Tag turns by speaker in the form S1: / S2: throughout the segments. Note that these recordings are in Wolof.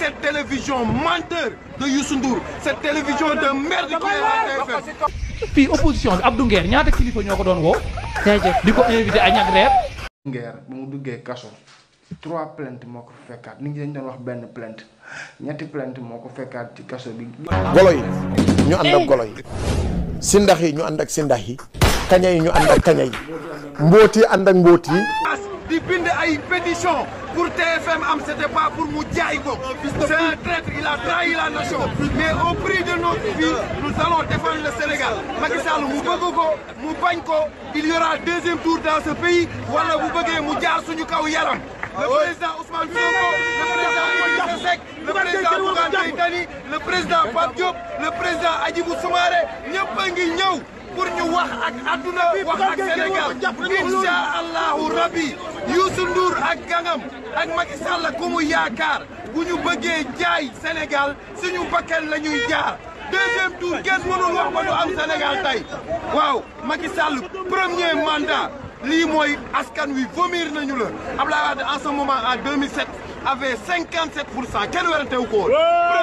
S1: cette télévision menteur de Youssou Ndour, cette télévision de merde qui est la TFM.
S2: fii opposition bi Abdou Nguer ñaata kilifa ñoo ko doon woo. di ko invité añ ak reer.
S3: Nguer bu mu duggee kaso 3 plaintes moo ko fekkaat nit ñi dañ doon wax benn plainte ñetti plainte moo ko fekkaat ci kaso bi.
S4: golo yi ñu ànd ak golo yi sindax yi ñu ànd ak sindax yi kaña yi ñu ànd ak kaña yi mbóot yi ànd ak mbóot yi.
S1: di bind ay pétition pour TFM am c'était pas pour mu jaay ko. C'est un traître, il a trahi la nation. Mais au prix de notre vie, nous allons défendre le Sénégal. Macky Sall mu bëgg ko mu bañ ko il y aura deuxième tour dans ce pays wala bu bëggee mu jaar suñu kaw yaram. Le président Ousmane Sonko, le président Idrissa Seck, le président Bougane Gueye Dany, le président Pape Diop, le président Hadjibou Soumaré ñëpp a ngi ñëw pour ñu wax ak adduna wax ak Sénégal. Incha allahu rabbi Youssou Ndour ak gangam ak Macky Sall ku mu yaakaar bu ñu bëggee jaay Sénégal suñu bakkan la ñuy jaar. Deuxième tour kenn mënul wax ba du am Sénégal tey waaw Macky Sall premier mandat lii mooy askan wi vomir nañu la Abdoulaye Wade en ce moment en 2007 avait 57% kenn werante wu ko woon.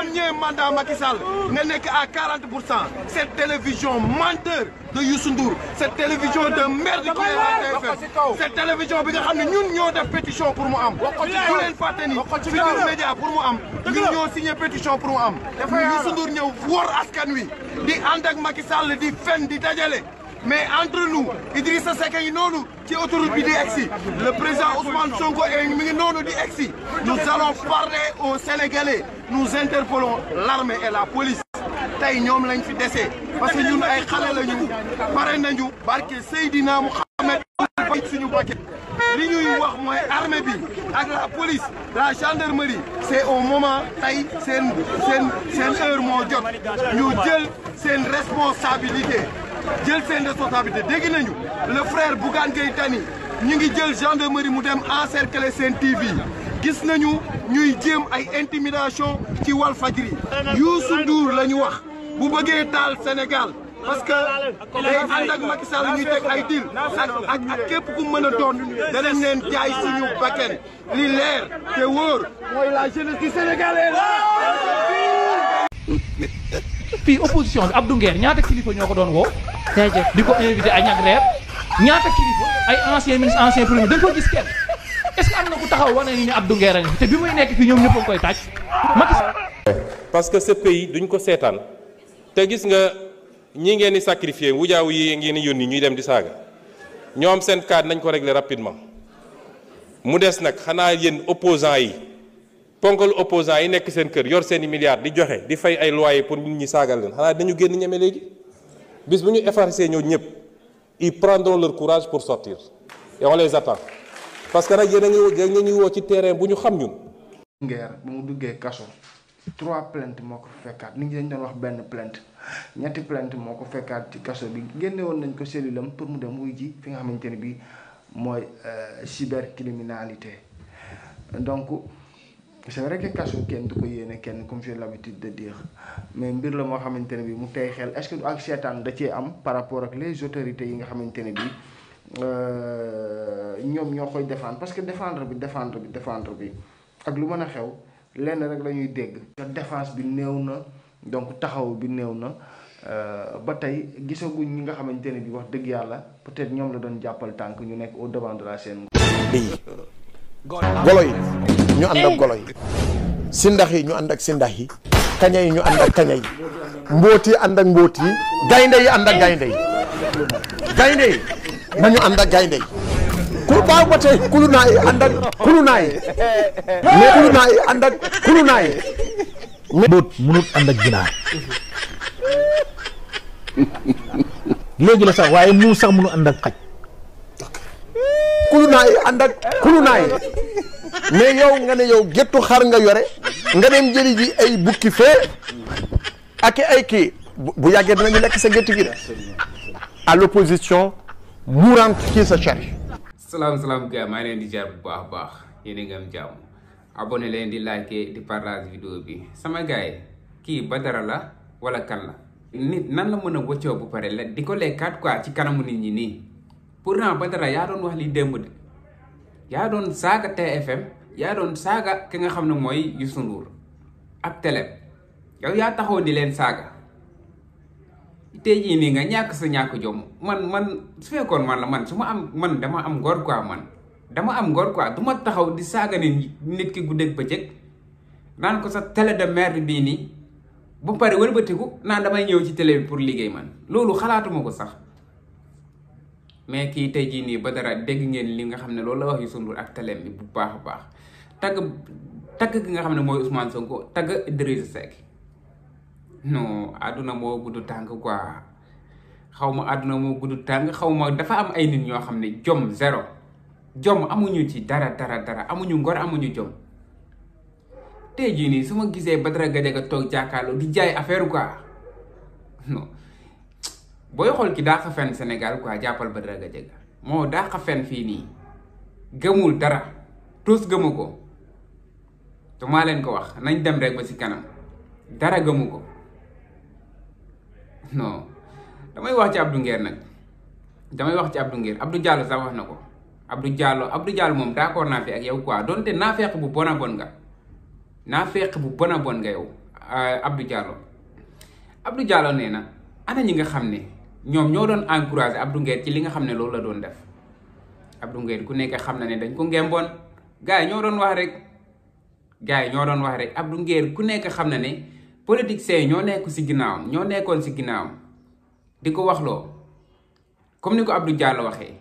S1: Premier mandat Macky Sall nga nekk à 40%. Cette télévision menteur de Youssou Ndour, cette télévision de merde qui est la TFM, cette télévision bi nga xam ne ñun ñoo def pétition pour mu am. bu leen fàtte ni Futurs Médias pour mu am ñun ñoo signé pétition pour mu am. Youssou Ndour ñëw wor askan wi di ànd ak Macky Sall di fen di dajale. Mais entre nous, Idrissa Seck yi noonu ci autoroute bi di egsi, le président Ousmane Sonko et mi ngi noonu di egsi. Nous allons parler aux Sénégalais. Nous interpellons l'armée et la police. Tey ñoom lañ fi dese parce que ñun ay xale lañu pare nañu barke Seydina Mouhamed suñu paquet. Li ñuy wax mooy armée bi ak la police, la gendarmerie, c'est au moment tey seen heure moo jot ñu jël seen responsabilité. jël seen responsabilité dégg nañu le frère Bougane Gueye Dany ñu ngi jël gendarmerie mu dem encercler seen TV gis nañu ñuy jéem ay intimidation ci Walfadjri Youssou Ndour la ñu wax bu bëggee taal Sénégal parce que day ànd ak Macky Sall ñuy teg ay deal ak képp ku mën a doon danañ leen jaay suñu bakkan li leer te wóor mooy la jeunesse du Sénégal
S2: fii opposition bi Abdou Nguer ñaata kilifa ñoo ko doon woo. di ko invité añ ak reer ñaata kilifa ay ancien ministre ancien premier dañ ko gis kenn est-ce que am na ku taxaw wane ni Abdou Nguer a ngi te bi muy nekk fii ñoom ñëpp a ngi koy tàcc.
S5: parce que ce pays duñ ko seetaan te gis nga ñi ngeen di sacrifier wujaaw yi ngeen di yónni ñuy dem di saaga ñoom seen cas nañ ko régler rapidement mu des nag xanaa yéen opposants yi. ponkal opposant yi nekk seen kër yor seeni milliards di joxe di fay ay loyer pour nit ñi saagal leen xanaa dañu génn ñeme léegi bis bu ñu effacer ñoo ñëpp ils prendront leur courage pour sortir et on les attend parce que nag yéen a ngi woo ci terrain bu ñu xam ñun.
S3: Nguer bu mu duggee kaso 3 plaintes moo ko fekkaat nit ñi dañ doon wax benn plainte ñetti plainte moo ko fekkaat ci kaso bi génne woon nañ ko cellule am pour mu dem wuy ji fi nga xamante ne bii mooy cybercriminalité donc. C'est vrai que kaso kenn du ko yéene kenn comme j'ai l'habitude de dire mais mbir la moo xamante ne bi mu tey xel est-ce que du ak seetaan da cee am par rapport ak les autorités yi nga xamante ne bi ñoom ñoo koy défendre parce que défendre bi ak lu mën a xew lenn rek la ñuy dégg défense bi néew na donc taxaw bi néew na ba tey gisaguñ ñi nga xamante ne bi wax dëgg yàlla peut-être ñoom la doon jàppal tànk ñu nekk au devant de la scène.
S4: golo yi ñu ànd ak golo yi sindax yi ñu ànd ak sindax yi kaña yi ñu ànd ak kaña yi mbóot yi ànd ak mbóot yi gaynde yi ànd ak gaynde yi gaynde yi nañu ànd ak gaynde yi ku baax ba tey kulunaa yi ànd ak kulunaa yi mais kulunaa yi ànd ak kulunaa yi mbóot mënut ànd ak ginaar léegi la sax waaye mu sax mënu ànd ak xaj kulunaa yi ànd ak kulunaa yi mais yow nga ne yow gettu xar nga yore nga dem jëli ji ay bukki fee ak ay kii bu yàggee dinañu lekk sa gétt gi de à l'opposition mourante qui se cherche.
S6: salaam gars maa ngi leen di jaar bu baax a baax yéen a ngi am jàmm abonné leen di liker di partage vidéo bi sama gars yi kii Badara la wala kan la nit nan la mën a wëccoo bu pare la di ko lekkaat quoi ci kanamu nit ñi nii pourtant Badara yaa doon wax li démb de yaa doon saaga TFM yaa doon saaga ki nga xam ne mooy Youssou Ndour ak télé yow yaa taxaw di leen saaga tey jii nii nga ñàkk sa ñàkk jom man su fekkoon man la man su ma am man dama am ngor quoi man dama am ngor quoi du ma taxaw di saaga ne nit ki guddeeg bëccëg naan ko sa télé de merde bii nii ba pare wëlbatiku naan damay ñëw ci télé bi pour liggéey man loolu xalaatuma ko sax mais kii tey jii nii Badara dégg ngeen li nga xam ne loolu la wax Youssou Ndour ak télé bi bu baax a baax tagg gi nga xam ne mooy Ousmane Sonko tagg Idrissa Seck non àdduna moo gudd tànk quoi xaw ma àdduna moo gudd tànk xaw ma dafa am ay nit ñoo xam ne jom zéro jom amuñu ci dara amuñu ngor amuñu jom tey jii nii su ma gisee Badara Gadiaga toog jàkkaarloo di jaay affaire quoi non booy xool ki daax a fen Sénégal quoi jàppal Badara Gadiaga moo daax a fen fii nii gëmul dara tous gëmu ko te maa leen ko wax nañ dem rek ba ci kanam dara gëmu ko non damay wax ci Abdou Nguer nag damay wax ci Abdou Nguer Abdou Diallo sax wax na ko Abdou Diallo moom d'accord naa fi ak yow quoi donte naa fekk bu bon a bon nga naa fekk bu bon a bon nga yow Abdou Diallo nee na ana ñi nga xam ne ñoom ñoo doon encouragé Abdou Nguer ci li nga xam ne loolu la doon def Abdou Nguer ku nekk xam na ne dañ ko ngemboon gars yi ñoo doon wax rek Abdou Nguer ku nekk xam na ne politiciens yi ñoo nekk si ginnaawam ñoo nekkoon si ginnaawam di ko waxloo comme ni ko Abdou Diallo waxee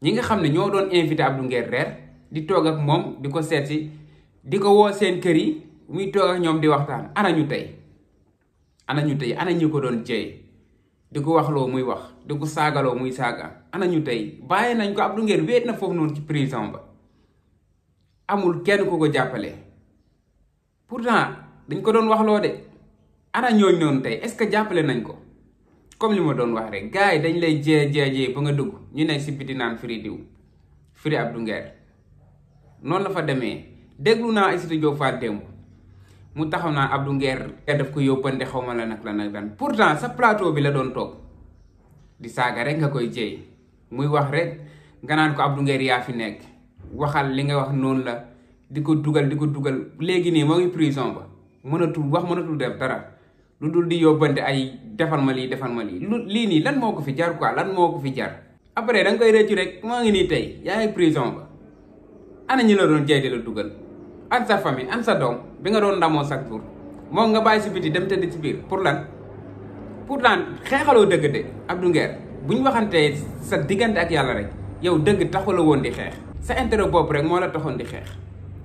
S6: ñi nga xam ne ñoo doon invité Abdou Nguer reer di toog ak moom di ko seetsi di ko woo seen kër yi muy toog ak ñoom di waxtaan ana ñu tey ana ñu ko doon jeey di ko waxloo muy wax di ko saagaloo muy saaga ana ñu tey bàyyi nañ ko Abdou Nguer wéet na foofu noonu ci prison ba amul kenn ku ko jàppale pourtant dañ ko doon waxloo de ana ñooñ noonu tey est-ce que jàppale nañ ko comme li ma doon wax rek gars yi dañ lay jee ba nga dugg ñu nekk si biti naan firi diw firi Abdou Nguer noonu la fa demee déglu naa Aïssatou Diop Fall démb mu taxaw naa Abdou Nguer daf ko yóbbante xaw ma la nag pourtant sa plateau bi la doon toog di saaga rek nga koy jeey muy wax rek nga naan ko Abdou Nguer yaa fi nekk waxal li nga wax noonu la di ko dugal léegi nii moo ngi prison ba mënatul def dara lu dul di yóbbante ay defal ma lii lii nii lan moo ko fi jar quoi lan moo ko fi jar après da nga koy rëccu rek moo ngi nii tey yaa ngi prison ba ana ñi la doon jeey di la dugal an sa famille an sa doom bi nga doon ndamoo chaque jour moom nga bàyyi si biti dem tëdd ci biir pour lan pourtant xeexaloo dëgg de Abdou Nguer bu ñu waxantee sa diggante ak yàlla rek yow dëgg taxula woon di xeex sa intérêt bopp rek moo la taxoon di xeex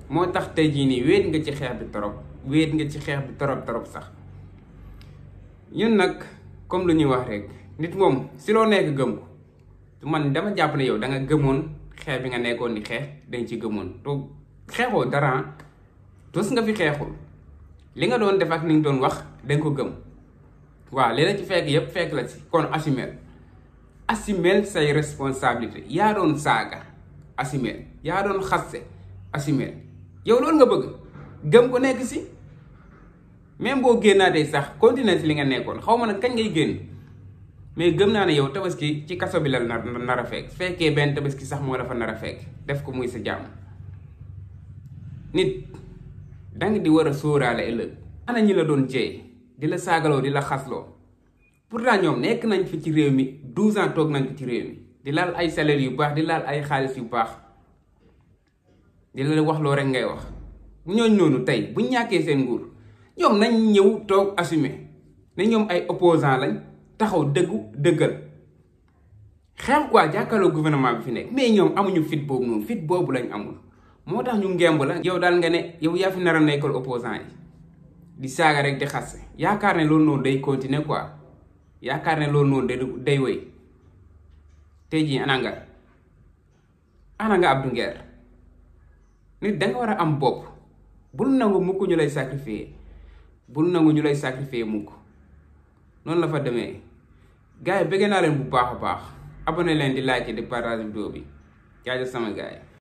S6: moo tax tey jii nii wéet nga ci xeex bi torop sax ñun nag comme lu ñuy wax rek nit moom si loo nekk gëm ko man dama jàpp ne yow da nga gëmoon xeex bi nga nekkoon di xeex dañ ci gëmoon to xeexoo dara tos nga fi xeexul li nga doon def ak ni nga doon wax dañ ko gëm waaw li la ci fekk yépp fekk la ci kon assumel say responsabilité yaa doon saaga assumel yaa doon xaste assumel yow loolu nga bëgg gëm ko nekk si même boo génnaatee sax continuer si li nga nekkoon xaw ma nag kañ ngay génn mais gëm naa ne yow tabaski ci kaso bi la nar a fekk fekkee benn tabaski sax moo la fa nar a fekk def ko muy sa jàmm nit danga di war a sóoraale ëllëg ana ñi la doon jeey di la saagaloo di la xasloo pourtant ñoom nekk nañ fi ci réew mi 12 ans toog nañ fi ci réew mi di laal ay salaire yu baax di laal ay xaalis yu baax di la waxloo rek ngay wax ñooñ noonu tey buñ ñàkkee seen nguur ñoom nañ ñëw toog assumer ne ñoom ay opposant lañ taxaw dëggal xeex quoi jàkkaarloo gouvernement bi fi nekk mais ñoom amuñu fit boobu noonu fit boobu lañ amul moo tax ñu ngemb la yow daal nga ne yow yaa fi nar a nekkal opposant yi di saaga rek di xasse yaakaar ne loolu noonu day continuer quoi yaakaar ne loolu noonu day wéy tey jii ana nga Abdou Nguer nit danga war a am bopp bul nangu mukk ñu lay sacrifier mukk noonu la fa demee gars yi bëgg naa leen bu baax a baax abonné leen di like di partage vidéo bi jaajëf sama gars yi